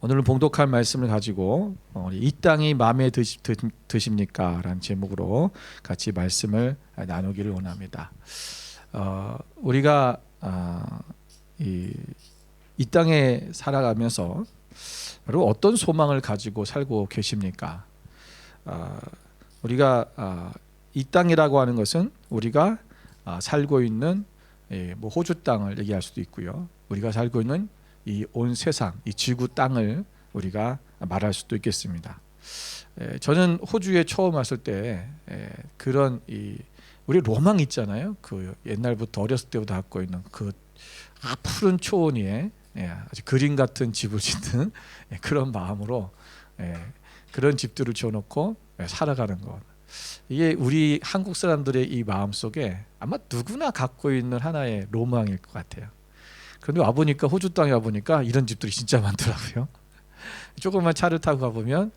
오늘은 봉독할 말씀을 가지고 이 땅이 마음에 드십니까? 라는 제목으로 같이 말씀을 나누기를 원합니다. 우리가 이 땅에 살아가면서 여러분 어떤 소망을 가지고 살고 계십니까? 우리가 이 땅이라고 하는 것은 우리가 살고 있는 뭐 호주 땅을 얘기할 수도 있고요. 우리가 살고 있는 이 온 세상, 이 지구 땅을 우리가 말할 수도 있겠습니다. 저는 호주에 처음 왔을 때 그런 우리 로망 있잖아요. 그 옛날부터 어렸을 때부터 갖고 있는 그 푸른 초원 위에 아주 그림 같은 집을 짓는 그런 마음으로 그런 집들을 지어놓고 살아가는 것. 이게 우리 한국 사람들의 이 마음 속에 아마 누구나 갖고 있는 하나의 로망일 것 같아요. 그런데 와보니까 호주 땅에 와보니까 이런 집들이 진짜 많더라고요. 조금만 차를 타고 가보면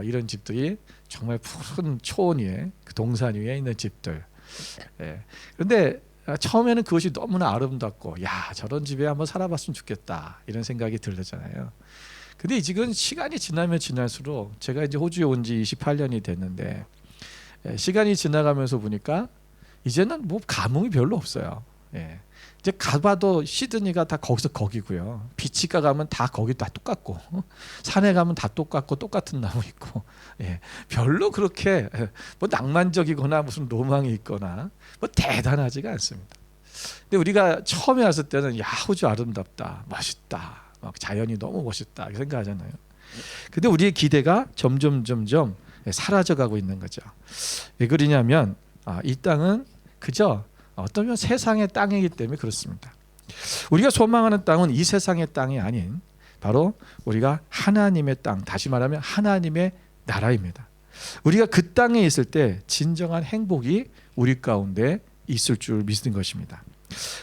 이런 집들이 정말 푸른 초원 위에 그 동산 위에 있는 집들. 그런데 처음에는 그것이 너무나 아름답고 야 저런 집에 한번 살아봤으면 좋겠다 이런 생각이 들잖아요. 근데 지금 시간이 지나면 지날수록 제가 이제 호주에 온 지 28년이 됐는데 시간이 지나가면서 보니까 이제는 뭐 감흥이 별로 없어요. 이제 가봐도 시드니가 다 거기서 거기고요. 비치가 가면 다 거기 다 똑같고 산에 가면 다 똑같고 똑같은 나무 있고 별로 그렇게 뭐 낭만적이거나 무슨 로망이 있거나 뭐 대단하지가 않습니다. 근데 우리가 처음에 왔을 때는 야 호주 아름답다, 멋있다, 막 자연이 너무 멋있다 이렇게 생각하잖아요. 근데 우리의 기대가 점점 사라져가고 있는 거죠. 왜 그러냐면 이 땅은 그저 어떠면 세상의 땅이기 때문에 그렇습니다. 우리가 소망하는 땅은 이 세상의 땅이 아닌 바로 우리가 하나님의 땅, 다시 말하면 하나님의 나라입니다. 우리가 그 땅에 있을 때 진정한 행복이 우리 가운데 있을 줄 믿는 것입니다.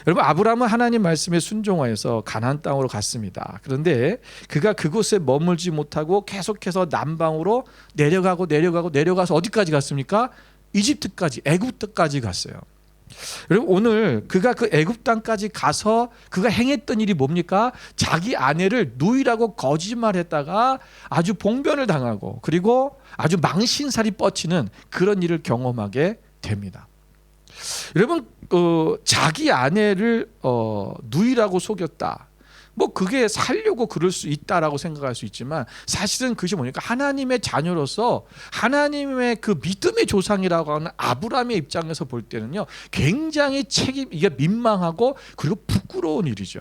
여러분 아브라함은 하나님 말씀에 순종하여서 가나안 땅으로 갔습니다. 그런데 그가 그곳에 머물지 못하고 계속해서 남방으로 내려가서 어디까지 갔습니까? 이집트까지, 애굽까지 갔어요. 여러분 오늘 그가 그 애굽 땅까지 가서 그가 행했던 일이 뭡니까? 자기 아내를 누이라고 거짓말했다가 아주 봉변을 당하고 그리고 아주 망신살이 뻗치는 그런 일을 경험하게 됩니다. 여러분 자기 아내를 누이라고 속였다. 뭐 그게 살려고 그럴 수 있다라고 생각할 수 있지만 사실은 그것이 뭐니까 하나님의 자녀로서 하나님의 그 믿음의 조상이라고 하는 아브라함의 입장에서 볼 때는요 굉장히 이게 민망하고 그리고 부끄러운 일이죠.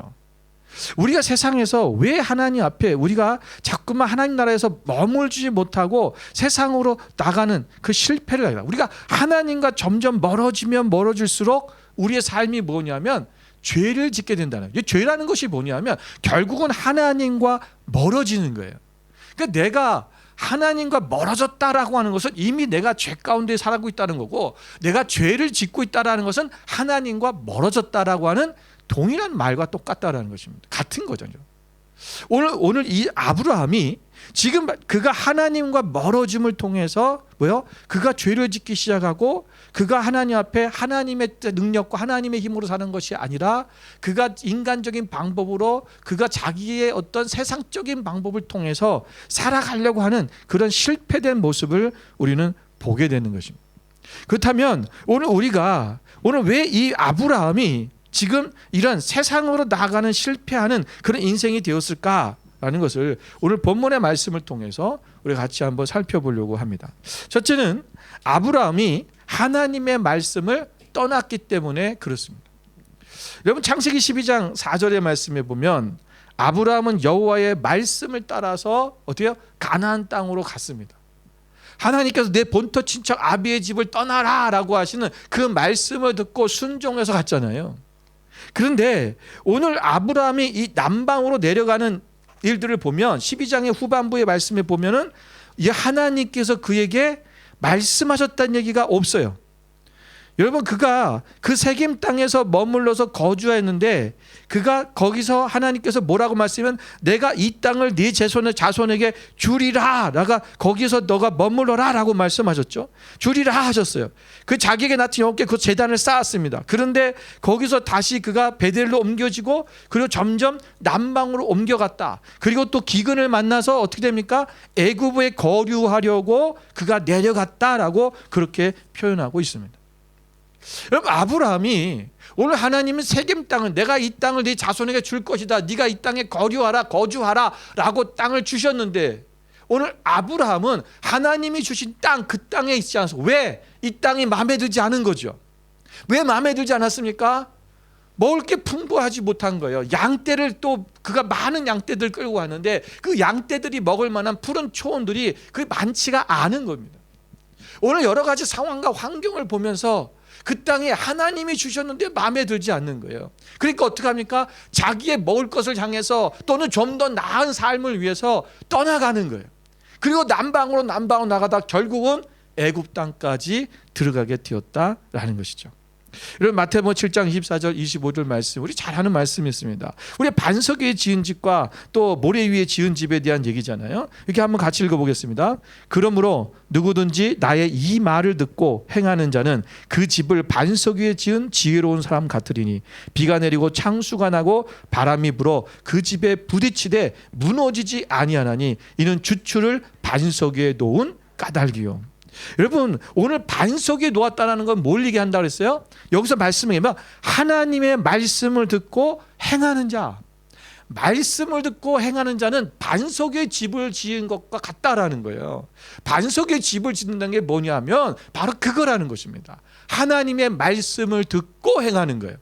우리가 세상에서 왜 하나님 앞에 우리가 자꾸만 하나님 나라에서 머물지 못하고 세상으로 나가는 그 실패를 하다. 우리가 하나님과 점점 멀어질수록 우리의 삶이 뭐냐면 죄를 짓게 된다는 거예요. 죄라는 것이 뭐냐면 결국은 하나님과 멀어지는 거예요. 그러니까 내가 하나님과 멀어졌다라고 하는 것은 이미 내가 죄 가운데 살고 있다는 거고 내가 죄를 짓고 있다라는 것은 하나님과 멀어졌다라고 하는 동일한 말과 똑같다라는 것입니다. 같은 거죠. 오늘 이 아브라함이 지금 그가 하나님과 멀어짐을 통해서 그가 죄를 짓기 시작하고 그가 하나님 앞에 하나님의 능력과 하나님의 힘으로 사는 것이 아니라 그가 인간적인 방법으로 그가 자기의 어떤 세상적인 방법을 통해서 살아가려고 하는 그런 실패된 모습을 우리는 보게 되는 것입니다. 그렇다면 우리가 왜 이 아브라함이 지금 이런 세상으로 나아가는 실패하는 그런 인생이 되었을까라는 것을 오늘 본문의 말씀을 통해서 우리가 같이 한번 살펴보려고 합니다. 첫째는 아브라함이 하나님의 말씀을 떠났기 때문에 그렇습니다. 여러분 창세기 12장 4절의 말씀에 보면 아브라함은 여호와의 말씀을 따라서 어때요? 가나안 땅으로 갔습니다. 하나님께서 내 본토 친척 아비의 집을 떠나라라고 하시는 그 말씀을 듣고 순종해서 갔잖아요. 그런데 오늘 아브라함이 이 남방으로 내려가는 일들을 보면 12장의 후반부의 말씀에 보면은 이 하나님께서 그에게 말씀하셨다는 얘기가 없어요. 여러분, 그가 그 세겜 땅에서 머물러서 거주했는데 그가 거기서 하나님께서 뭐라고 말씀하면 내가 이 땅을 네 자손에게 주리라. 라가 거기서 너가 머물러라 라고 말씀하셨죠. 주리라 하셨어요. 그 자기에게 낳은 여호와께 그 제단을 쌓았습니다. 그런데 거기서 다시 그가 베델로 옮겨지고 그리고 점점 남방으로 옮겨갔다. 그리고 또 기근을 만나서 어떻게 됩니까? 애굽에 거류하려고 그가 내려갔다라고 그렇게 표현하고 있습니다. 여러분, 아브라함이 오늘 하나님은 세겜 땅을 내가 이 땅을 네 자손에게 줄 것이다. 네가 이 땅에 거주하라 라고 땅을 주셨는데 오늘 아브라함은 하나님이 주신 땅, 그 땅에 있지 않아서 왜 이 땅이 마음에 들지 않은 거죠? 왜 마음에 들지 않았습니까? 먹을 게 풍부하지 못한 거예요. 양떼를 또 그가 많은 양떼들 끌고 왔는데 그 양떼들이 먹을 만한 푸른 초원들이 그게 많지가 않은 겁니다. 오늘 여러 가지 상황과 환경을 보면서 그 땅에 하나님이 주셨는데 마음에 들지 않는 거예요. 그러니까 어떻게 합니까? 자기의 먹을 것을 향해서 또는 좀 더 나은 삶을 위해서 떠나가는 거예요. 그리고 남방으로 나가다 결국은 애굽 땅까지 들어가게 되었다라는 것이죠. 여러분, 마태복음 7장 24절 25절 말씀, 우리 잘 아는 말씀이 있습니다. 우리 반석 위에 지은 집과 또 모래 위에 지은 집에 대한 얘기잖아요. 이렇게 한번 같이 읽어보겠습니다. 그러므로 누구든지 나의 이 말을 듣고 행하는 자는 그 집을 반석 위에 지은 지혜로운 사람 같으리니 비가 내리고 창수가 나고 바람이 불어 그 집에 부딪히되 무너지지 아니하나니 이는 주추를 반석 위에 놓은 까닭이요. 여러분, 오늘 반석 위에 놓았다는 건 뭘 얘기한다고 그랬어요? 여기서 말씀에 보면 하나님의 말씀을 듣고 행하는 자, 말씀을 듣고 행하는 자는 반석 위에 집을 지은 것과 같다라는 거예요. 반석 위에 집을 짓는다는 게 뭐냐면 바로 그거라는 것입니다. 하나님의 말씀을 듣고 행하는 거예요.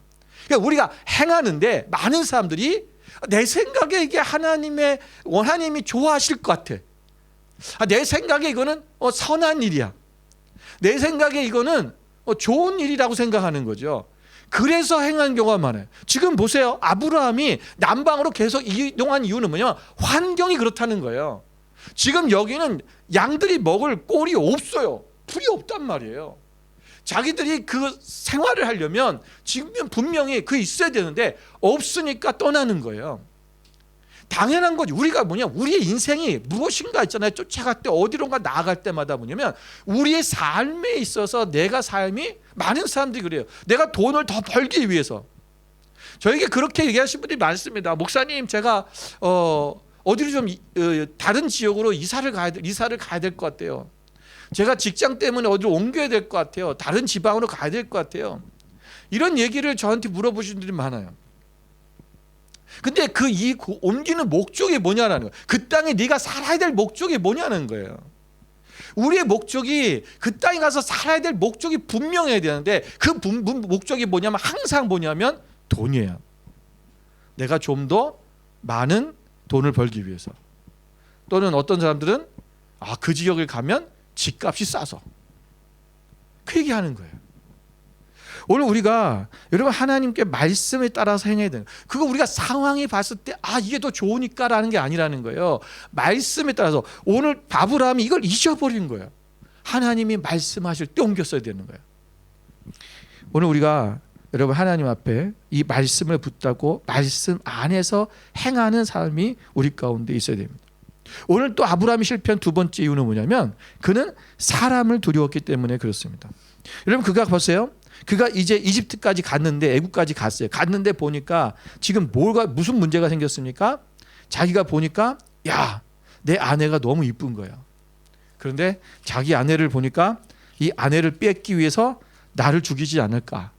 그러니까 우리가 행하는데 많은 사람들이 내 생각에 이게 하나님이 좋아하실 것 같아. 내 생각에 이거는 선한 일이야. 내 생각에 이거는 좋은 일이라고 생각하는 거죠. 그래서 행한 경우가 많아요. 지금 보세요. 아브라함이 남방으로 계속 이동한 이유는 뭐냐면 환경이 그렇다는 거예요. 지금 여기는 양들이 먹을 꼴이 없어요. 풀이 없단 말이에요. 자기들이 그 생활을 하려면 지금 분명히 그 있어야 되는데 없으니까 떠나는 거예요. 당연한 거지. 우리가 우리의 인생이 무엇인가 있잖아요. 쫓아갈 때 어디론가 나아갈 때마다 뭐냐면 우리의 삶에 있어서 내가 삶이 많은 사람들이 그래요. 내가 돈을 더 벌기 위해서. 저에게 그렇게 얘기하시는 분들이 많습니다. 목사님, 제가 어디로 좀 다른 지역으로 이사를 가야 될 것 같아요. 제가 직장 때문에 어디로 옮겨야 될 것 같아요. 다른 지방으로 가야 될 것 같아요. 이런 얘기를 저한테 물어보시는 분들이 많아요. 근데 그 옮기는 목적이 뭐냐라는 거예요. 그 땅에 네가 살아야 될 목적이 뭐냐는 거예요. 우리의 목적이 그 땅에 가서 살아야 될 목적이 분명해야 되는데 그 목적이 뭐냐면 항상 뭐냐면 돈이에요. 내가 좀 더 많은 돈을 벌기 위해서. 또는 어떤 사람들은 그 지역을 가면 집값이 싸서. 그 얘기하는 거예요. 오늘 우리가 여러분 하나님께 말씀에 따라서 행해야 되는 그거 우리가 상황이 봤을 때 이게 더 좋으니까 라는 게 아니라는 거예요. 말씀에 따라서 오늘 아브라함이 이걸 잊어버린 거예요. 하나님이 말씀하실 때 옮겼어야 되는 거예요. 오늘 우리가 여러분 하나님 앞에 이 말씀을 붙잡고 말씀 안에서 행하는 삶이 우리 가운데 있어야 됩니다. 오늘 또 아브라함이 실패한 두 번째 이유는 뭐냐면 그는 사람을 두려웠기 때문에 그렇습니다. 여러분 그가 보세요. 그가 이제 이집트까지 갔는데 애국까지 갔어요. 갔는데 보니까 지금 무슨 문제가 생겼습니까? 자기가 보니까 내 아내가 너무 이쁜 거예요. 그런데 자기 아내를 보니까 이 아내를 뺏기 위해서 나를 죽이지 않을까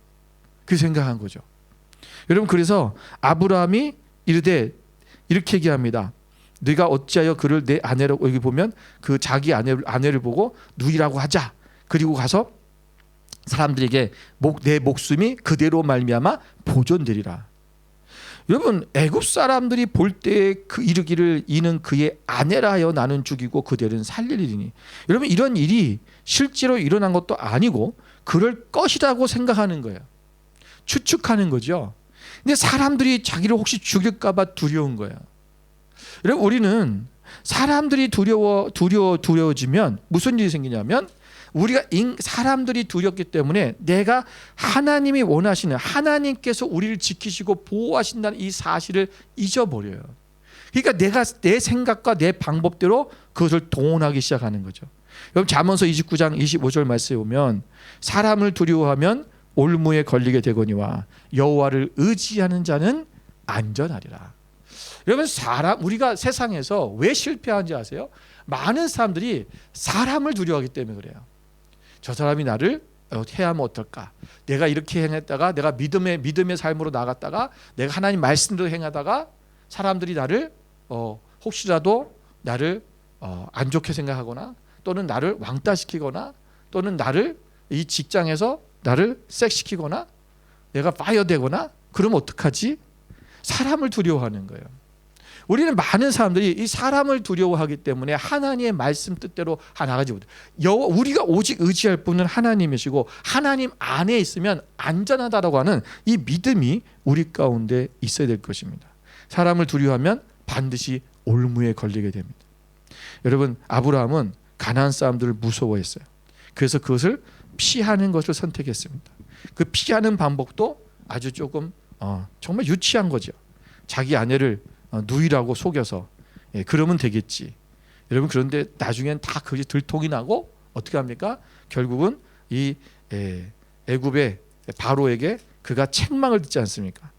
그 생각한 거죠. 여러분 그래서 아브라함이 이르되 이렇게 얘기합니다. 네가 어찌하여 그를 내 아내라고 여기 보면 그 자기 아내를 보고 누이라고 하자. 그리고 가서 사람들에게 내 목숨이 그대로 말미암아 보존되리라. 여러분 애굽 사람들이 볼 때 그 이르기를 이는 그의 아내라 하여 나는 죽이고 그대는 살리리니. 여러분 이런 일이 실제로 일어난 것도 아니고 그럴 것이라고 생각하는 거예요. 추측하는 거죠. 근데 사람들이 자기를 혹시 죽일까 봐 두려운 거예요. 여러분 우리는 사람들이 두려워지면 무슨 일이 생기냐면 우리가 사람들이 두렵기 때문에 내가 하나님이 원하시는, 하나님께서 우리를 지키시고 보호하신다는 이 사실을 잊어버려요. 그러니까 내가 내 생각과 내 방법대로 그것을 동원하기 시작하는 거죠. 여러분 잠언서 29장 25절 말씀에 보면 사람을 두려워하면 올무에 걸리게 되거니와 여호와를 의지하는 자는 안전하리라. 여러분 우리가 세상에서 왜 실패하는지 아세요? 많은 사람들이 사람을 두려워하기 때문에 그래요. 저 사람이 나를 해하면 어떨까? 내가 이렇게 행했다가 내가 믿음의 삶으로 나갔다가 내가 하나님 말씀대로 행하다가 사람들이 나를 혹시라도 나를 안 좋게 생각하거나 또는 나를 왕따시키거나 또는 나를 이 직장에서 나를 섹시키거나 내가 파이어되거나 그러면 어떡하지? 사람을 두려워하는 거예요. 우리는 많은 사람들이 이 사람을 두려워하기 때문에 하나님의 말씀 뜻대로 나가지 못해요. 우리가 오직 의지할 분은 하나님이시고 하나님 안에 있으면 안전하다라고 하는 이 믿음이 우리 가운데 있어야 될 것입니다. 사람을 두려워하면 반드시 올무에 걸리게 됩니다. 여러분 아브라함은 가나안 사람들을 무서워했어요. 그래서 그것을 피하는 것을 선택했습니다. 그 피하는 방법도 아주 조금 정말 유치한 거죠. 자기 아내를 누이라고 속여서 그러면 되겠지. 여러분 그런데 나중엔 다 그것이 들통이 나고 어떻게 합니까? 결국은 이 애굽의 바로에게 그가 책망을 듣지 않습니까?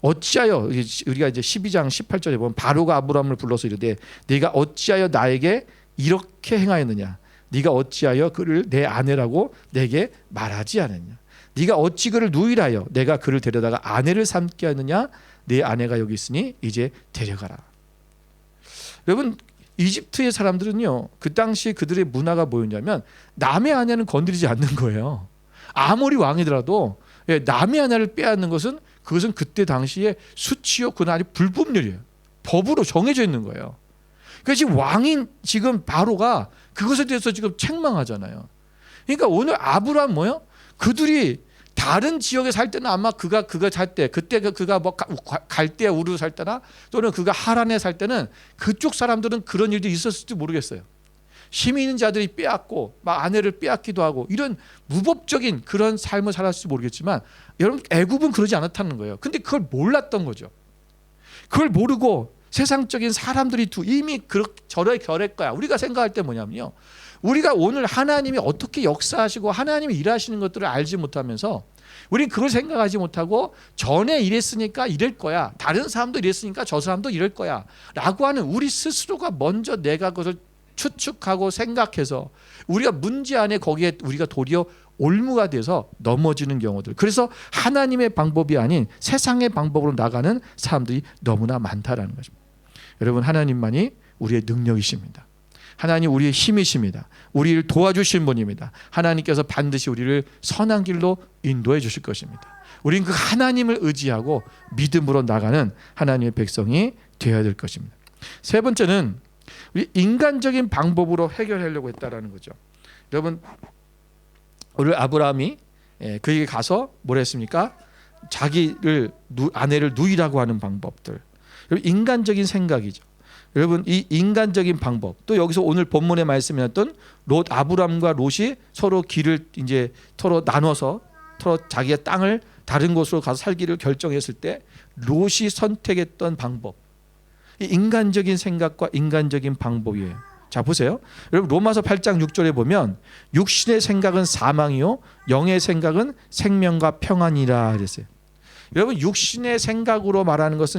어찌하여 우리가 이제 12장 18절에 보면 바로가 아브라함을 불러서 이르되 네가 어찌하여 나에게 이렇게 행하였느냐? 네가 어찌하여 그를 내 아내라고 내게 말하지 않았냐? 네가 어찌 그를 누이라여 내가 그를 데려다가 아내를 삼게 하느냐? 내 아내가 여기 있으니 이제 데려가라. 여러분 이집트의 사람들은요 그 당시 그들의 문화가 뭐였냐면 남의 아내는 건드리지 않는 거예요. 아무리 왕이더라도 남의 아내를 빼앗는 것은 그것은 그때 당시에 수치요 그날이 불법률이에요. 법으로 정해져 있는 거예요. 그래서 지금 왕인 지금 바로가 그것에 대해서 지금 책망하잖아요. 그러니까 오늘 아브라함 뭐요? 그들이 다른 지역에 살 때는 아마 그가 살 때 그때 그가 뭐 갈대 우르 살 때나 또는 그가 하란에 살 때는 그쪽 사람들은 그런 일도 있었을지 모르겠어요. 힘이 있는 자들이 빼앗고 막 아내를 빼앗기도 하고 이런 무법적인 그런 삶을 살았을지 모르겠지만 여러분 애굽은 그러지 않았다는 거예요. 근데 그걸 몰랐던 거죠. 그걸 모르고 세상적인 사람들이 이미 저럴 결할 거야. 우리가 생각할 때 뭐냐면요. 우리가 오늘 하나님이 어떻게 역사하시고 하나님이 일하시는 것들을 알지 못하면서 우리는 그걸 생각하지 못하고 전에 이랬으니까 이럴 거야. 다른 사람도 이랬으니까 저 사람도 이럴 거야. 라고 하는 우리 스스로가 먼저 내가 그것을 추측하고 생각해서 우리가 문제 안에 거기에 우리가 도리어 올무가 돼서 넘어지는 경우들. 그래서 하나님의 방법이 아닌 세상의 방법으로 나가는 사람들이 너무나 많다라는 것입니다. 여러분 하나님만이 우리의 능력이십니다. 하나님 우리의 힘이십니다. 우리를 도와주신 분입니다. 하나님께서 반드시 우리를 선한 길로 인도해 주실 것입니다. 우리는 그 하나님을 의지하고 믿음으로 나가는 하나님의 백성이 되어야 될 것입니다. 세 번째는 우리 인간적인 방법으로 해결하려고 했다라는 거죠. 여러분 오늘 아브라함이 그에게 가서 뭘 했습니까? 자기를 아내를 누이라고 하는 방법들. 인간적인 생각이죠. 여러분 이 인간적인 방법 또 여기서 오늘 본문의 말씀이었던 아브람과 롯이 서로 길을 이제 서로 나눠서 서로 자기의 땅을 다른 곳으로 가서 살기를 결정했을 때 롯이 선택했던 방법 이 인간적인 생각과 인간적인 방법이에요. 자 보세요. 여러분 로마서 8장 6절에 보면 육신의 생각은 사망이요 영의 생각은 생명과 평안이라 그랬어요. 여러분 육신의 생각으로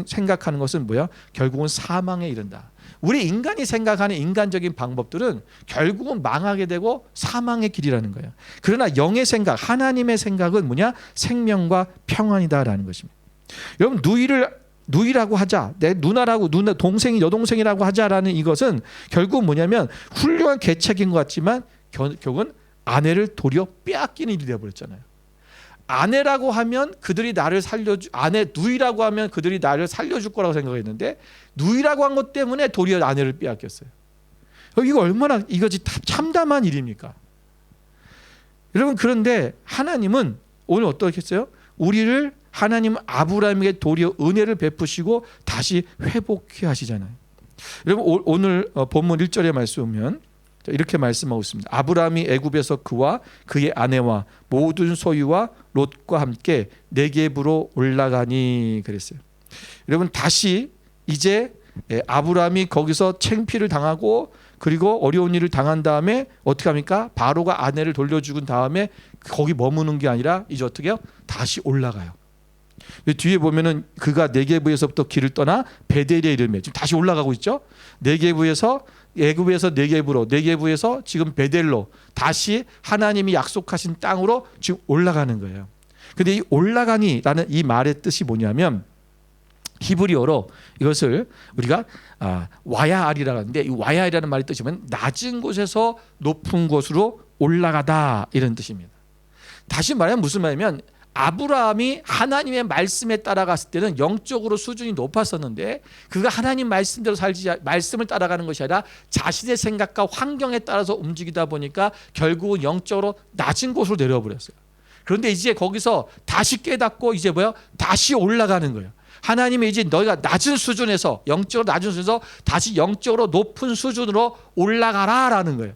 생각하는 것은 뭐야? 결국은 사망에 이른다. 우리 인간이 생각하는 인간적인 방법들은 결국은 망하게 되고 사망의 길이라는 거예요. 그러나 영의 생각, 하나님의 생각은 뭐냐? 생명과 평안이다라는 것입니다. 여러분 누이라고 하자, 내 누나라고 동생이 여동생이라고 하자라는 이것은 결국 뭐냐면 훌륭한 계책인 것 같지만 결국은 아내를 도리어 빼앗기는 일이 되어버렸잖아요. 아내라고 하면 그들이 나를 누이라고 하면 그들이 나를 살려줄 거라고 생각했는데 누이라고 한 것 때문에 도리어 아내를 빼앗겼어요. 이거 얼마나 이것이 참담한 일입니까? 여러분 그런데 하나님은 오늘 어떻게 했어요? 우리를 하나님 아브라함에게 도리어 은혜를 베푸시고 다시 회복해 하시잖아요. 여러분 오늘 본문 1절의 말씀 보면 이렇게 말씀하고 있습니다. 아브라함이 애굽에서 그와 그의 아내와 모든 소유와 롯과 함께 네겝으로 올라가니 그랬어요. 여러분 다시 이제 아브라함이 거기서 창피를 당하고 그리고 어려운 일을 당한 다음에 어떻게 합니까? 바로가 아내를 돌려죽은 다음에 거기 머무는 게 아니라 이제 어떻게 해요? 다시 올라가요. 뒤에 보면은 그가 네겝에서부터 길을 떠나 베델에 이르매 지금 다시 올라가고 있죠. 네겝에서 애굽에서 네겝에서 지금 베델로 다시 하나님이 약속하신 땅으로 지금 올라가는 거예요. 근데 이 올라가니라는 이 말의 뜻이 뭐냐면 히브리어로 이것을 우리가 와야알이라고 하는데 이 와야알이라는 말의 뜻이 뭐냐면 낮은 곳에서 높은 곳으로 올라가다 이런 뜻입니다. 다시 말하면 무슨 말이냐면 아브라함이 하나님의 말씀에 따라갔을 때는 영적으로 수준이 높았었는데 그가 하나님 말씀대로 살지 말씀을 따라가는 것이 아니라 자신의 생각과 환경에 따라서 움직이다 보니까 결국은 영적으로 낮은 곳으로 내려와 버렸어요. 그런데 이제 거기서 다시 깨닫고 이제 다시 올라가는 거예요. 하나님이 이제 너희가 낮은 수준에서 영적으로 낮은 수준에서 다시 영적으로 높은 수준으로 올라가라라는 거예요.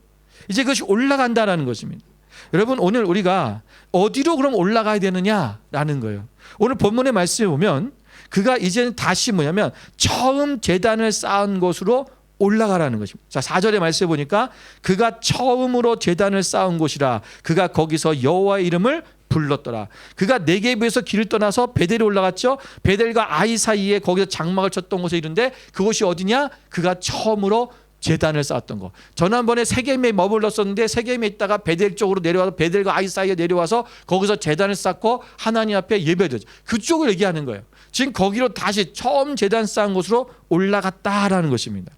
이제 그것이 올라간다라는 것입니다. 여러분 오늘 우리가 어디로 그럼 올라가야 되느냐라는 거예요. 오늘 본문의 말씀에 보면 그가 이제는 다시 뭐냐면 처음 제단을 쌓은 곳으로 올라가라는 것입니다. 자 4절의 말씀에 보니까 그가 처음으로 제단을 쌓은 곳이라 그가 거기서 여호와의 이름을 불렀더라. 그가 네겝에서 길을 떠나서 베델에 올라갔죠. 베델과 아이 사이에 거기서 장막을 쳤던 곳에 이른데 그곳이 어디냐? 그가 처음으로 제단을 쌓았던 거. 지난번에 세겜에 머물렀었는데 세겜에 있다가 베델 쪽으로 내려와서 베델과 아이 사이에 내려와서 거기서 제단을 쌓고 하나님 앞에 예배드렸죠. 그쪽을 얘기하는 거예요. 지금 거기로 다시 처음 제단 쌓은 곳으로 올라갔다라는 것입니다.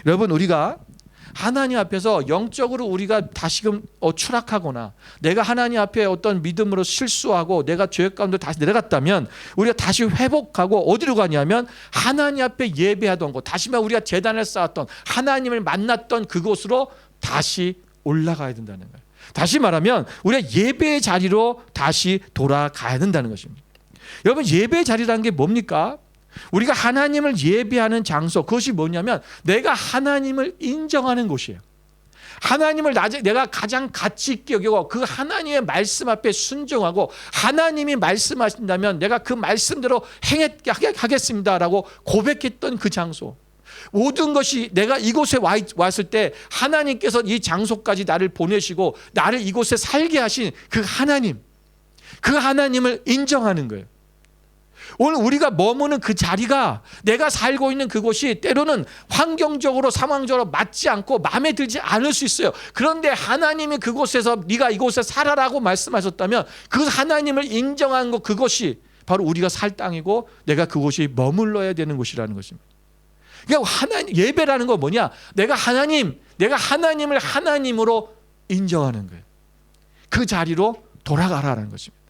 여러분 우리가 하나님 앞에서 영적으로 우리가 다시금 추락하거나 내가 하나님 앞에 어떤 믿음으로 실수하고 내가 죄 가운데 다시 내려갔다면 우리가 다시 회복하고 어디로 가냐면 하나님 앞에 예배하던 곳 다시 말해 우리가 제단을 쌓았던 하나님을 만났던 그곳으로 다시 올라가야 된다는 거예요. 다시 말하면 우리가 예배의 자리로 다시 돌아가야 된다는 것입니다. 여러분 예배의 자리라는 게 뭡니까? 우리가 하나님을 예배하는 장소 그것이 뭐냐면 내가 하나님을 인정하는 곳이에요. 하나님을 내가 가장 가치 있게 여기고 그 하나님의 말씀 앞에 순종하고 하나님이 말씀하신다면 내가 그 말씀대로 하겠습니다라고 고백했던 그 장소 모든 것이 내가 이곳에 왔을 때 하나님께서 이 장소까지 나를 보내시고 나를 이곳에 살게 하신 그 하나님을 인정하는 거예요. 오늘 우리가 머무는 그 자리가 내가 살고 있는 그곳이 때로는 환경적으로 상황적으로 맞지 않고 마음에 들지 않을 수 있어요. 그런데 하나님이 그곳에서 네가 이곳에 살아라고 말씀하셨다면 그 하나님을 인정한 것 그것이 바로 우리가 살 땅이고 내가 그곳이 머물러야 되는 곳이라는 것입니다. 그러니까 하나님 예배라는 건 뭐냐? 내가 하나님을 하나님으로 인정하는 거예요. 그 자리로 돌아가라는 것입니다.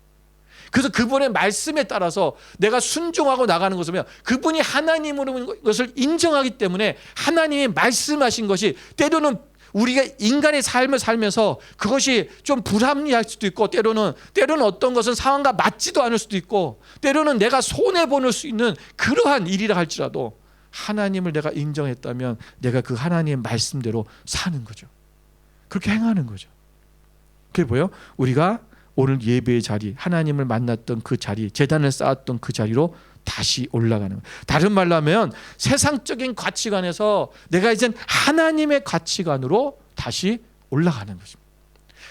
그래서 그분의 말씀에 따라서 내가 순종하고 나가는 것이면 그분이 하나님으로 것을 인정하기 때문에 하나님이 말씀하신 것이 때로는 우리가 인간의 삶을 살면서 그것이 좀 불합리할 수도 있고 때로는 어떤 것은 상황과 맞지도 않을 수도 있고 때로는 내가 손해보는 수 있는 그러한 일이라 할지라도 하나님을 내가 인정했다면 내가 그 하나님의 말씀대로 사는 거죠. 그렇게 행하는 거죠. 그게 뭐예요? 우리가 오늘 예배의 자리, 하나님을 만났던 그 자리, 제단을 쌓았던 그 자리로 다시 올라가는 거예요. 다른 말로 하면 세상적인 가치관에서 내가 이젠 하나님의 가치관으로 다시 올라가는 것입니다.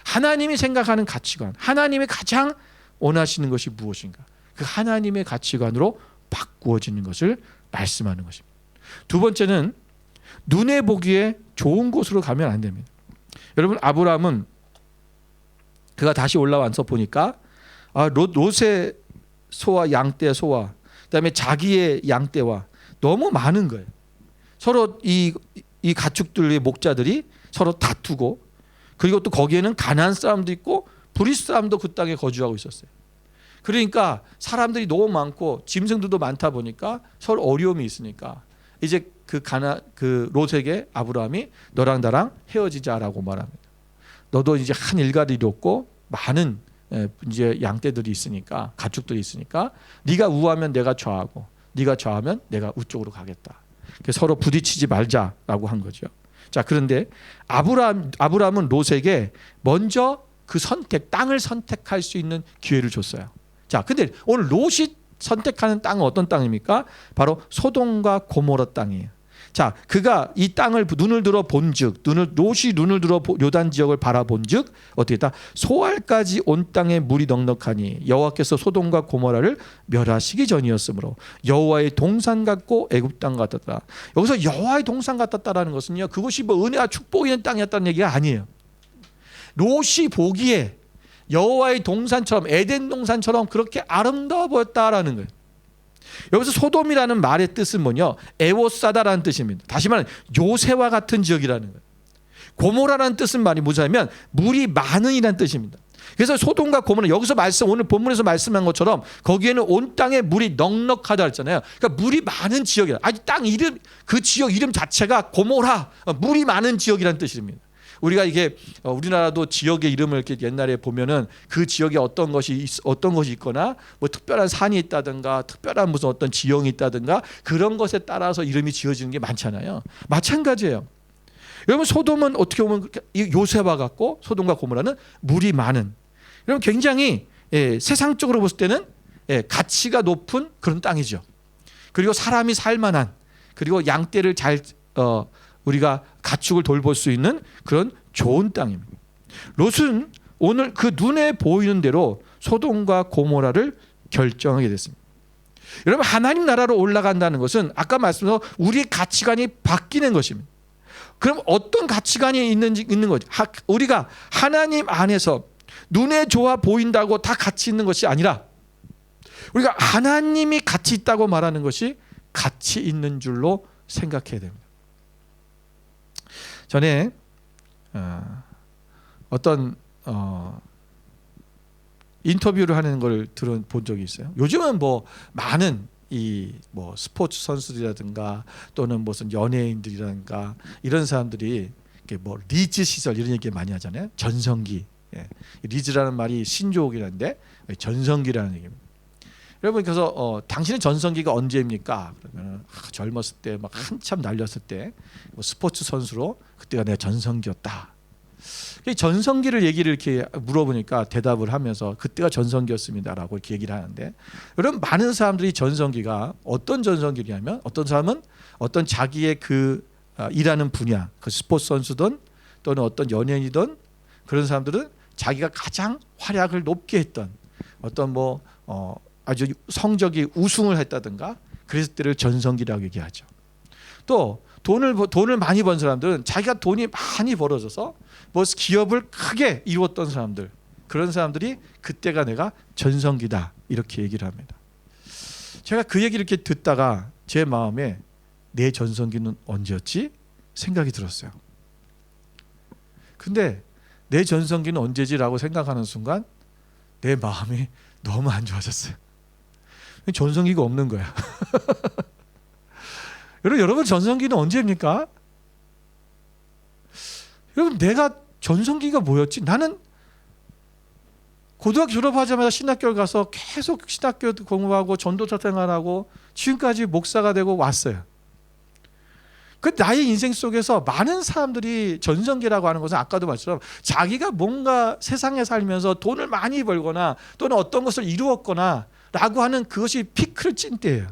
하나님이 생각하는 가치관, 하나님이 가장 원하시는 것이 무엇인가? 그 하나님의 가치관으로 바꾸어지는 것을 말씀하는 것입니다. 두 번째는 눈에 보기에 좋은 곳으로 가면 안 됩니다. 여러분 아브라함은 그가 다시 올라와서 보니까 롯의 소와 양떼 소와 그다음에 자기의 양떼와 너무 많은 거예요. 서로 이 가축들의 목자들이 서로 다투고 그리고 또 거기에는 가나안 사람도 있고 브리스 사람도 그 땅에 거주하고 있었어요. 그러니까 사람들이 너무 많고 짐승들도 많다 보니까 서로 어려움이 있으니까 이제 그 롯에게 아브라함이 너랑 나랑 헤어지자라고 말합니다. 너도 이제 한 일가를 이뤘고 많은 이제 양떼들이 있으니까 가축들이 있으니까 네가 우하면 내가 좌하고 네가 좌하면 내가 우쪽으로 가겠다. 서로 부딪히지 말자라고 한 거죠. 자, 그런데 아브라함은 롯에게 먼저 그 땅을 선택할 수 있는 기회를 줬어요. 자, 근데 오늘 롯이 선택하는 땅은 어떤 땅입니까? 바로 소돔과 고모라 땅이에요. 자, 그가 이 땅을 눈을 들어 본즉, 롯이 눈을 들어 요단 지역을 바라본즉 어떻게 했다? 소알까지 온 땅에 물이 넉넉하니 여호와께서 소돔과 고모라를 멸하시기 전이었으므로 여호와의 동산 같고 애굽 땅 같았다. 여기서 여호와의 동산 같았다라는 것은요, 그것이 뭐 은혜와 축복이 있는 땅이었다는 얘기가 아니에요. 롯이 보기에 여호와의 동산처럼, 에덴 동산처럼 그렇게 아름다워 보였다라는 거예요. 여기서 소돔이라는 말의 뜻은 뭐냐? 에워싸다라는 뜻입니다. 다시 말하면 요새와 같은 지역이라는 거예요. 고모라라는 뜻은 말이 뭐냐면 물이 많은이라는 뜻입니다. 그래서 소돔과 고모라, 여기서 오늘 본문에서 말씀한 것처럼 거기에는 온 땅에 물이 넉넉하다 했잖아요. 그러니까 물이 많은 지역이라. 아니, 땅 이름, 그 지역 이름 자체가 고모라, 물이 많은 지역이라는 뜻입니다. 우리가 이게 우리나라도 지역의 이름을 이렇게 옛날에 보면은 그 지역에 어떤 것이 있거나 뭐 특별한 산이 있다든가 특별한 무슨 어떤 지형이 있다든가 그런 것에 따라서 이름이 지어지는 게 많잖아요. 마찬가지예요. 여러분, 소돔은 어떻게 보면 요새와 같고 소돔과 고모라는 물이 많은, 여러분 굉장히 세상적으로 봤을 때는 가치가 높은 그런 땅이죠. 그리고 사람이 살만한, 그리고 양떼를 잘 우리가 가축을 돌볼 수 있는 그런 좋은 땅입니다. 롯은 오늘 그 눈에 보이는 대로 소돔과 고모라를 결정하게 됐습니다. 여러분, 하나님 나라로 올라간다는 것은 아까 말씀드린 우리의 가치관이 바뀌는 것입니다. 그럼 어떤 가치관이 있는 거죠? 우리가 하나님 안에서 눈에 좋아 보인다고 다 가치 있는 것이 아니라 우리가 하나님이 가치 있다고 말하는 것이 가치 있는 줄로 생각해야 됩니다. 전에 어떤 인터뷰를 하는 걸 들어본 적이 있어요. 요즘은 뭐 많은 뭐 스포츠 선수들이라든가 또는 무슨 연예인들이라든가 이런 사람들이 뭐 리즈 시설 이런 얘기 많이 하잖아요. 전성기. 리즈라는 말이 신조어이란데 전성기라는 얘기입니다. 여러분, 그래서 당신의 전성기가 언제입니까? 그러면 젊었을 때 막 한참 날렸을 때 뭐 스포츠 선수로 그때가 내가 전성기였다. 전성기를 얘기를 이렇게 물어보니까 대답을 하면서 그때가 전성기였습니다라고 이렇게 얘기를 하는데, 여러분, 많은 사람들이 전성기가 어떤 전성기냐면 어떤 사람은 어떤 자기의 그 일하는 분야, 그 스포츠 선수든 또는 어떤 연예인이든 그런 사람들은 자기가 가장 활약을 높게 했던 어떤 뭐 아주 성적이 우승을 했다든가 그랬을 때를 전성기라고 얘기하죠. 또 돈을 많이 번 사람들은 자기가 돈이 많이 벌어져서 뭐 기업을 크게 이루었던 사람들, 그런 사람들이 그때가 내가 전성기다 이렇게 얘기를 합니다. 제가 그 얘기를 이렇게 듣다가 제 마음에 내 전성기는 언제였지? 생각이 들었어요. 근데 내 전성기는 언제지라고 생각하는 순간 내 마음이 너무 안 좋아졌어요. 전성기가 없는 거야. 여러분, 전성기는 언제입니까? 여러분, 내가 전성기가 뭐였지? 나는 고등학교 졸업하자마자 신학교를 가서 계속 신학교 공부하고 전도사 생활하고 지금까지 목사가 되고 왔어요. 그 나의 인생 속에서 많은 사람들이 전성기라고 하는 것은 아까도 말처럼 자기가 뭔가 세상에 살면서 돈을 많이 벌거나 또는 어떤 것을 이루었거나 라고 하는 그것이 피크를 찐 때예요.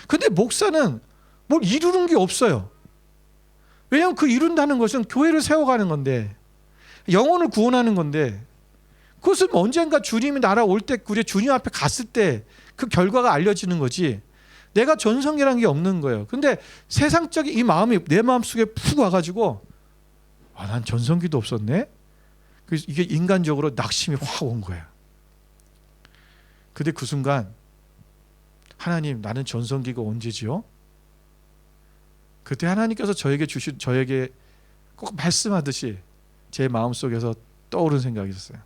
근데 목사는 뭘 이루는 게 없어요. 왜냐하면 그 이룬다는 것은 교회를 세워가는 건데, 영혼을 구원하는 건데, 그것은 언젠가 주님이 날아올 때, 우리 주님 앞에 갔을 때 그 결과가 알려지는 거지, 내가 전성기라는 게 없는 거예요. 근데 세상적인 이 마음이 내 마음속에 푹 와가지고 난 전성기도 없었네? 그래서 이게 인간적으로 낙심이 확 온 거예요. 근데 그 순간 하나님, 나는 전성기가 언제지요? 그때 하나님께서 저에게 꼭 말씀하듯이 제 마음속에서 떠오른 생각이 있었어요.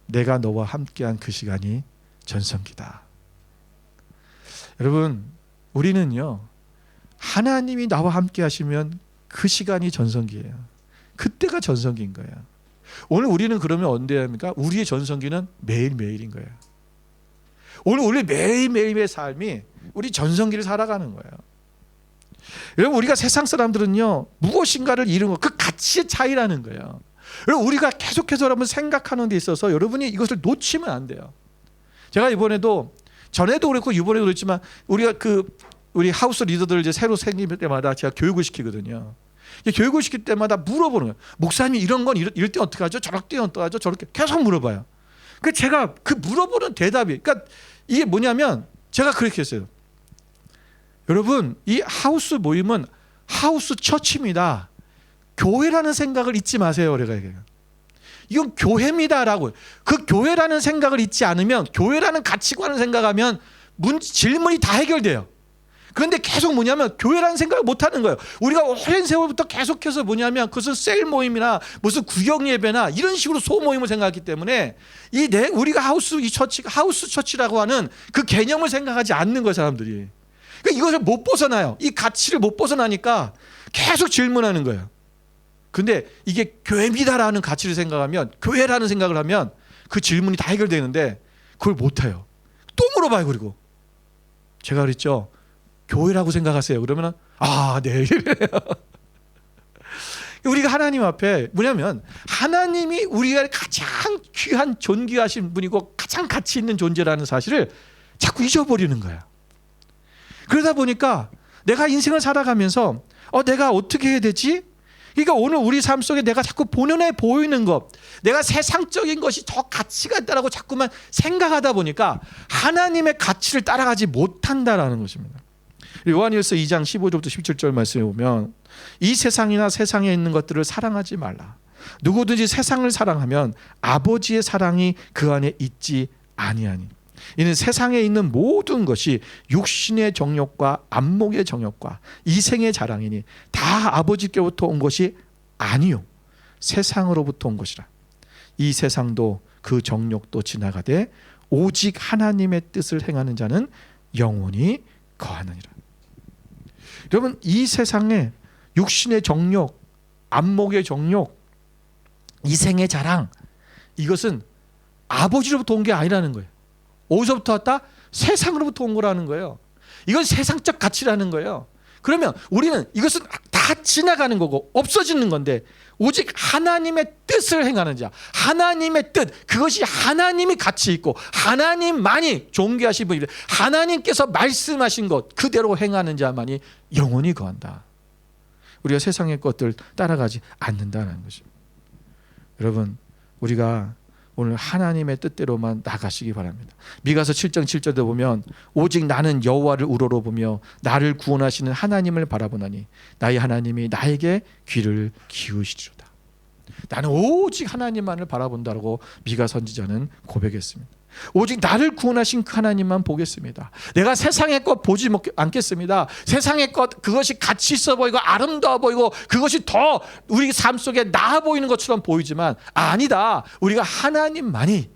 내가 너와 함께한 그 시간이 전성기다. 여러분, 우리는요, 하나님이 나와 함께 하시면 그 시간이 전성기예요. 그때가 전성기인 거예요. 오늘 우리는 그러면 언제 합니까? 우리의 전성기는 매일매일인 거예요. 오늘 우리 매일매일의 삶이 우리 전성기를 살아가는 거예요. 여러분 우리가 세상 사람들은요 무엇인가를 잃은 것, 그 가치의 차이라는 거예요. 여러분 우리가 계속해서 여러분 생각하는 데 있어서 여러분이 이것을 놓치면 안 돼요. 제가 이번에도 전에도 그랬고 이번에도 그랬지만 우리가 우리 하우스 리더들 이제 새로 생길 때마다 제가 교육을 시키거든요. 교육을 시킬 때마다 물어보는 거예요. 목사님이 이런 건 이럴 때 어떻게 하죠? 저럴 때 어떻게 하죠? 저렇게 계속 물어봐요. 그 제가 그 물어보는 대답이, 그러니까 이게 뭐냐면 제가 그렇게 했어요. 여러분 이 하우스 모임은 하우스 처치입니다. 교회라는 생각을 잊지 마세요. 내가 얘기해요. 이건 교회입니다라고. 그 교회라는 생각을 잊지 않으면, 교회라는 가치관을 생각하면 질문이 다 해결돼요. 그런데 계속 뭐냐면 교회라는 생각을 못하는 거예요. 우리가 오랜 세월부터 계속해서 뭐냐면 그것은 셀 모임이나 무슨 구역 예배나 이런 식으로 소모임을 생각했기 때문에 우리가 하우스 처치라고 하는 그 개념을 생각하지 않는 거예요, 사람들이. 그러니까 이것을 못 벗어나요. 이 가치를 못 벗어나니까 계속 질문하는 거예요. 근데 이게 교회입니다라는 가치를 생각하면, 교회라는 생각을 하면 그 질문이 다 해결되는데 그걸 못해요. 또 물어봐요. 그리고 제가 그랬죠. 교회라고 생각하세요. 그러면 네. 우리가 하나님 앞에 뭐냐면 하나님이 우리가 가장 귀한 존귀하신 분이고 가장 가치 있는 존재라는 사실을 자꾸 잊어버리는 거야. 그러다 보니까 내가 인생을 살아가면서 내가 어떻게 해야 되지? 그러니까 오늘 우리 삶 속에 내가 자꾸 본연에 보이는 것, 내가 세상적인 것이 더 가치가 있다라고 자꾸만 생각하다 보니까 하나님의 가치를 따라가지 못한다라는 것입니다. 요한일서 2장 15절부터 17절 말씀에 보면 이 세상이나 세상에 있는 것들을 사랑하지 말라. 누구든지 세상을 사랑하면 아버지의 사랑이 그 안에 있지 아니하니. 이는 세상에 있는 모든 것이 육신의 정욕과 안목의 정욕과 이생의 자랑이니 다 아버지께부터 온 것이 아니요 세상으로부터 온 것이라. 이 세상도 그 정욕도 지나가되 오직 하나님의 뜻을 행하는 자는 영원히 거하느니라. 여러분 이 세상에 육신의 정욕, 안목의 정욕, 이생의 자랑, 이것은 아버지로부터 온 게 아니라는 거예요. 어디서부터 왔다? 세상으로부터 온 거라는 거예요. 이건 세상적 가치라는 거예요. 그러면 우리는 이것은 다 지나가는 거고 없어지는 건데 오직 하나님의 뜻을 행하는 자, 하나님의 뜻, 그것이 하나님이 가치 있고 하나님만이 존귀하신 분이래. 하나님께서 말씀하신 것 그대로 행하는 자만이 영원히 거한다. 우리가 세상의 것들 따라가지 않는다는 것입니다. 여러분 우리가 오늘 하나님의 뜻대로만 나가시기 바랍니다. 미가서 7장 7절에 보면 오직 나는 여호와를 우러러보며 나를 구원하시는 하나님을 바라보나니 나의 하나님이 나에게 귀를 기울이시리로다. 나는 오직 하나님만을 바라본다고 미가 선지자는 고백했습니다. 오직 나를 구원하신 그 하나님만 보겠습니다. 내가 세상의 것 보지 않겠습니다. 세상의 것 그것이 가치 있어 보이고 아름다워 보이고 그것이 더 우리 삶 속에 나아 보이는 것처럼 보이지만 아니다. 우리가 하나님만이,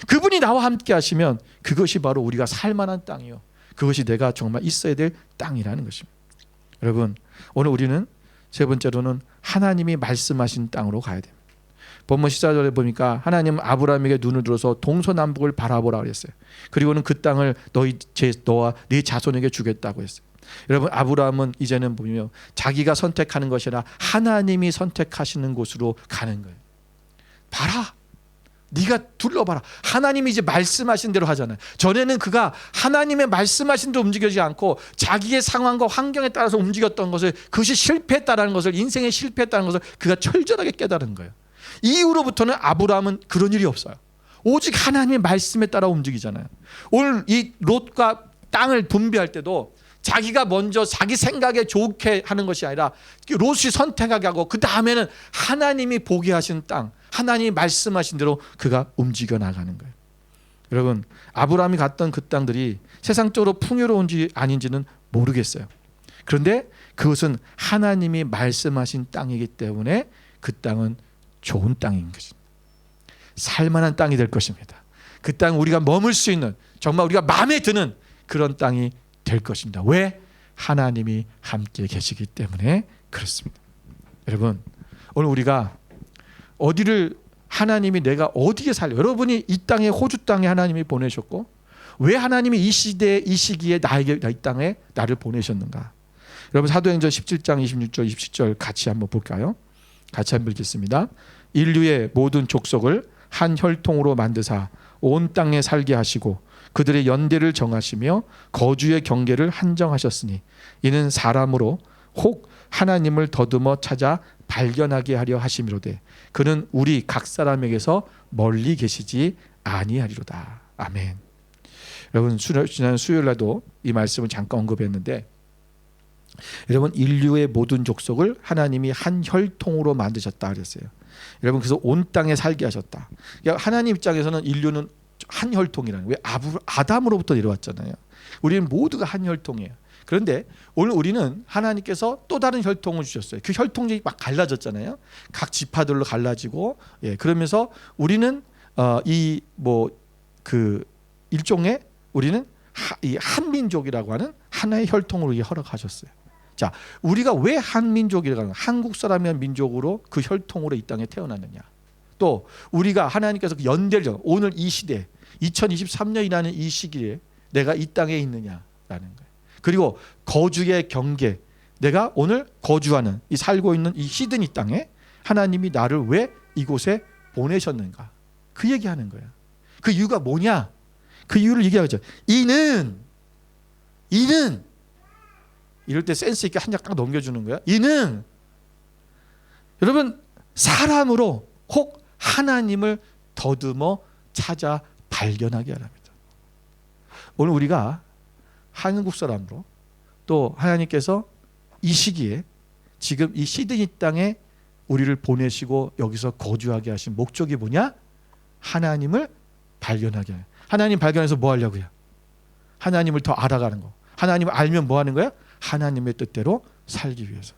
그분이 나와 함께 하시면 그것이 바로 우리가 살만한 땅이요, 그것이 내가 정말 있어야 될 땅이라는 것입니다. 여러분 오늘 우리는 세 번째로는 하나님이 말씀하신 땅으로 가야 됩니다. 본문 14절에 보니까 하나님은 아브라함에게 눈을 들어서 동서남북을 바라보라 그랬어요. 그리고는 그 땅을 너와 네 자손에게 주겠다고 했어요. 여러분 아브라함은 이제는 보면 자기가 선택하는 것이 아니라 하나님이 선택하시는 곳으로 가는 거예요. 봐라, 네가 둘러봐라. 하나님이 이제 말씀하신 대로 하잖아요. 전에는 그가 하나님의 말씀하신 대로 움직이지 않고 자기의 상황과 환경에 따라서 움직였던 것을, 그것이 실패했다는 것을, 인생에 실패했다는 것을 그가 철저하게 깨달은 거예요. 이후로부터는 아브라함은 그런 일이 없어요. 오직 하나님의 말씀에 따라 움직이잖아요. 오늘 이 롯과 땅을 분배할 때도 자기가 먼저 자기 생각에 좋게 하는 것이 아니라 롯이 선택하게 하고 그 다음에는 하나님이 보게 하신 땅, 하나님이 말씀하신 대로 그가 움직여 나가는 거예요. 여러분 아브라함이 갔던 그 땅들이 세상적으로 풍요로운지 아닌지는 모르겠어요. 그런데 그것은 하나님이 말씀하신 땅이기 때문에 그 땅은 좋은 땅인 것입니다. 살만한 땅이 될 것입니다. 그 땅 우리가 머물 수 있는, 정말 우리가 마음에 드는 그런 땅이 될 것입니다. 왜? 하나님이 함께 계시기 때문에 그렇습니다. 여러분 오늘 우리가 어디를, 하나님이 내가 어디에 여러분이 이 땅에, 호주 땅에 하나님이 보내셨고 왜 하나님이 이 시대에 이 시기에 나에게 이 땅에 나를 보내셨는가? 여러분 사도행전 17장 26절 27절 같이 한번 볼까요? 같이 한번 읽겠습니다. 인류의 모든 족속을 한 혈통으로 만드사 온 땅에 살게 하시고 그들의 연대를 정하시며 거주의 경계를 한정하셨으니 이는 사람으로 혹 하나님을 더듬어 찾아 발견하게 하려 하심이로되 그는 우리 각 사람에게서 멀리 계시지 아니하리로다. 아멘. 여러분 지난 수요일 날도 이 말씀을 잠깐 언급했는데 여러분 인류의 모든 족속을 하나님이 한 혈통으로 만드셨다 그랬어요. 여러분 그래서 온 땅에 살게 하셨다. 그러니까 하나님 입장에서는 인류는 한 혈통이라는 왜 아담으로부터 내려왔잖아요. 우리는 모두가 한 혈통이에요. 그런데 오늘 우리는 하나님께서 또 다른 혈통을 주셨어요. 그 혈통이 막 갈라졌잖아요. 각 지파들로 갈라지고 그러면서 우리는 이 뭐 그 일종의 우리는 이 한민족이라고 하는 하나의 혈통으로 허락하셨어요. 자, 우리가 왜 한민족이라고 하는 한국 사람이란 민족으로 그 혈통으로 이 땅에 태어났느냐? 또 우리가 하나님께서 그 연대를 오늘 이 시대 2023년이라는 이 시기에 내가 이 땅에 있느냐라는 거예요. 그리고 거주의 경계, 내가 오늘 거주하는 이 살고 있는 이 시드니 땅에 하나님이 나를 왜 이곳에 보내셨는가? 그 얘기하는 거예요. 그 이유가 뭐냐? 그 이유를 얘기하죠. 이는 이럴 때 센스 있게 한 장 딱 넘겨주는 거야. 이는 여러분 사람으로 혹 하나님을 더듬어 찾아 발견하게 하랍니다. 오늘 우리가 한국 사람으로 또 하나님께서 이 시기에 지금 이 시드니 땅에 우리를 보내시고 여기서 거주하게 하신 목적이 뭐냐? 하나님을 발견하게 해요. 하나님 발견해서 뭐 하려고요? 하나님을 더 알아가는 거. 하나님을 알면 뭐 하는 거야? 하나님의 뜻대로 살기 위해서.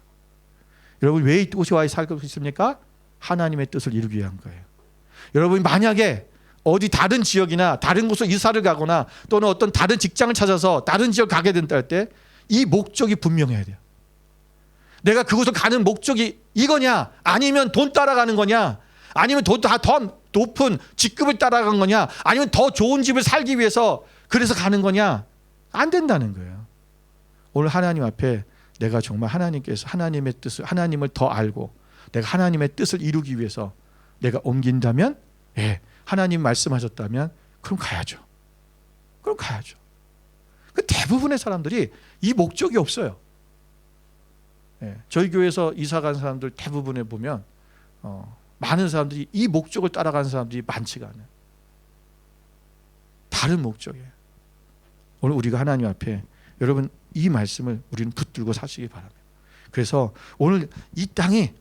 여러분 왜 이곳에 와 살고 있습니까? 하나님의 뜻을 이루기 위한 거예요. 여러분이 만약에 어디 다른 지역이나 다른 곳으로 이사를 가거나 또는 어떤 다른 직장을 찾아서 다른 지역 가게 된다 할 때 이 목적이 분명해야 돼요. 내가 그곳을 가는 목적이 이거냐? 아니면 돈 따라가는 거냐? 아니면 더 높은 직급을 따라간 거냐? 아니면 더 좋은 집을 살기 위해서 그래서 가는 거냐? 안 된다는 거예요. 오늘 하나님 앞에 내가 정말 하나님께서 하나님의 뜻을 하나님을 더 알고 내가 하나님의 뜻을 이루기 위해서 내가 옮긴다면 하나님 말씀하셨다면 그럼 가야죠. 그럼 가야죠. 대부분의 사람들이 이 목적이 없어요. 저희 교회에서 이사 간 사람들 대부분에 보면 많은 사람들이 이 목적을 따라가는 사람들이 많지가 않아요. 다른 목적이에요. 오늘 우리가 하나님 앞에 여러분 이 말씀을 우리는 붙들고 사시기 바랍니다. 그래서 오늘 이 땅이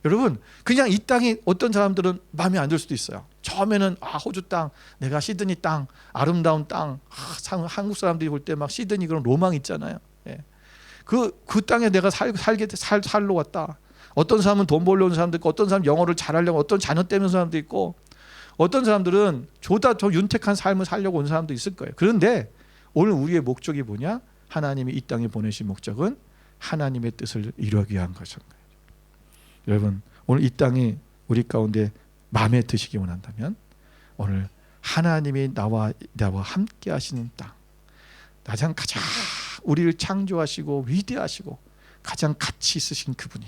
여러분 그냥 이 땅이 어떤 사람들은 마음에 안 들 수도 있어요. 처음에는 호주 땅, 내가 시드니 땅, 아름다운 땅, 한국 사람들이 볼 때 막 시드니 그런 로망 있잖아요. 그 땅에 내가 살러 왔다. 어떤 사람은 돈 벌러 온 사람도 있고 어떤 사람은 영어를 잘하려고 어떤 자녀 때문에 온 사람도 있고 어떤 사람들은 보다 더 윤택한 삶을 살려고 온 사람도 있을 거예요. 그런데 오늘 우리의 목적이 뭐냐? 하나님이 이 땅에 보내신 목적은 하나님의 뜻을 이루기 위한 것입니다. 여러분 오늘 이 땅이 우리 가운데 마음에 드시기 원한다면 오늘 하나님이 나와 함께 하시는 땅, 가장 우리를 창조하시고 위대하시고 가장 가치 있으신 그분이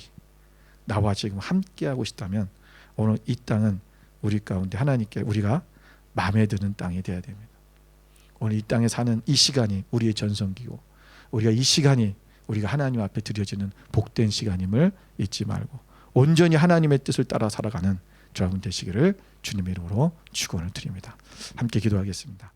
나와 지금 함께 하고 있다면 오늘 이 땅은 우리 가운데 하나님께 우리가 마음에 드는 땅이 되어야 됩니다. 오늘 이 땅에 사는 이 시간이 우리의 전성기고 우리가 이 시간이 우리가 하나님 앞에 드려지는 복된 시간임을 잊지 말고 온전히 하나님의 뜻을 따라 살아가는 여러분 되시기를 주님의 이름으로 축원을 드립니다. 함께 기도하겠습니다.